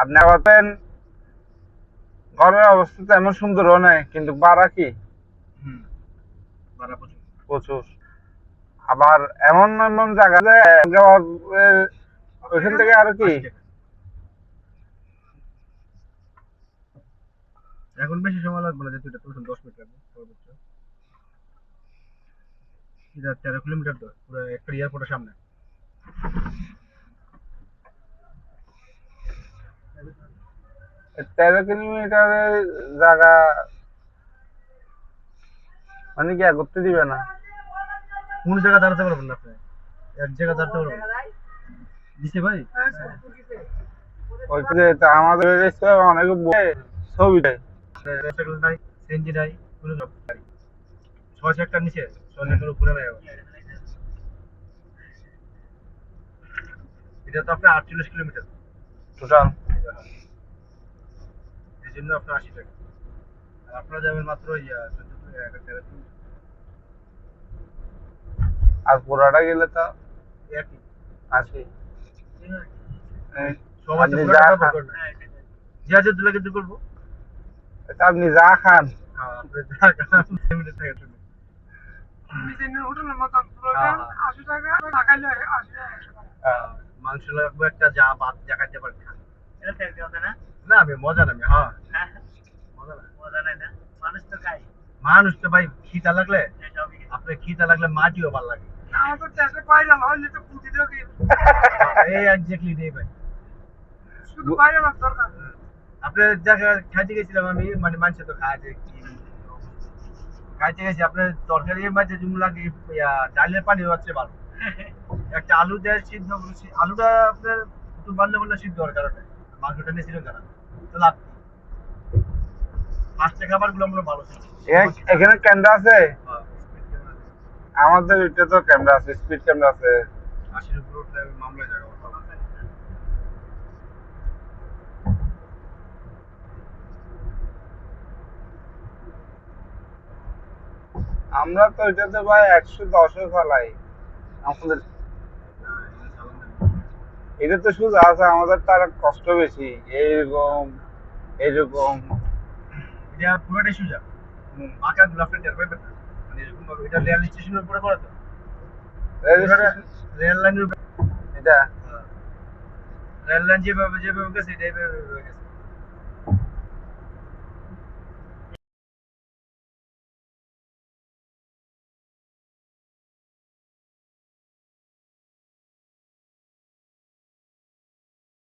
আপনি বলতেন ঘরের অবস্থা তেমন সুন্দরও নাই, কিন্তু ভাড়া কি হুম, ভাড়া প্রচুর। প্রচুর। আবার এমন এমন জায়গা যে ওইখান থেকে আরো কি ৮০ টাকা। এখন বেশি সময় লাগবে না, যেহেতু এটা তুলছেন ১০ মিনিট লাগবে সর্বোচ্চ। এটা ১৩ কিলোমিটার তো, পুরো একটা এয়ারপোর্টের সামনে। 13 কিলোমিটারের জায়গা মানে কি আর করতে দিবে না? কোন জায়গায় দাঁড়াতে পারবেন না আপনি? এক জায়গায় দাঁড়াতে পারবেন না। দিছে ভাই? ওইখানে তা আমাদের এসে অনেক ছবি দেয়। মোটরসাইকেল নাই, সিএনজি নাই, কোনো গাড়ি। ৬০০ টার নিচে, ৬০০ টার উপরে নাই আবার। এটা তো আপনার ৪৮ কিলোমিটার। টোটাল এই জন্য আপনার ৮০ টাকা। আর আপনারা যাবেন মাত্র ১৪ কিলোমিটার। আর পুরাটা গেলে তো একই। আসি। সবাই তো আপনি পুরো যা টাকা খান, করে না। যা যা দিলে কিন্তু করবো। এটা আপনি যা খান হ্যাঁ, আপনি যা খান, লিমিটেড টাকা চলে। হ্যাঁ, হ্যাঁ। মাংস লাগবে একটা, যা ভাত যা খাইতে পারেন খান। না আমি মজা না আমি, হ্যাঁ মজা নাই না। মানুষ তো ভাই খিদা লাগলে, আপনার খিদা লাগলে মাটিও ভালো লাগে। এই এক্স্যাক্টলি নেই ভাই। আপনার জায়গা খাইতে গেছিলাম আমি, মানে মানুষ তো খায় যে কি খাইতে গেছি, আপনার তরকারির মাঝে যেগুলো লাগে, ডালের পানি হচ্ছে ভালো। একটা আলু দেয় সিদ্ধ, আলুটা আপনার একটু বাড়লে বললে সিদ্ধ হওয়ার কারণে মাংসটা নিয়েছিল কেনা তো লাভ কি? ফার্স্টে খাবার গুলো আমরা ভালো ছিল। এখানে ক্যামেরা আছে। হ্যাঁ, speed camera আছে। আমাদের এটা তো ক্যামেরা আছে, স্পিড ক্যামেরা আছে। ৮০ উপরে উঠলে মামলায় জায়গা পাবো। আমরা তো এটাতে ভাই 110-এ চালাই আমাদের। এটা তো সোজা আছে, আমাদের তার কষ্ট বেশি। এইরকম এইরকম এটা পুরোটাই সোজা। হুম। বাঁকা গুলো আপনি টের পাবেন না। মানে এরকম ভাবে এটা রেল স্টেশনের উপরে করে তো। পুরোটা রেজিস্ট্রেশন রেল লাইনের উপরে। এটা হ্যাঁ। রেল লাইন যেভাবে যেভাবে গেছে, এটা এইভাবে গেছে।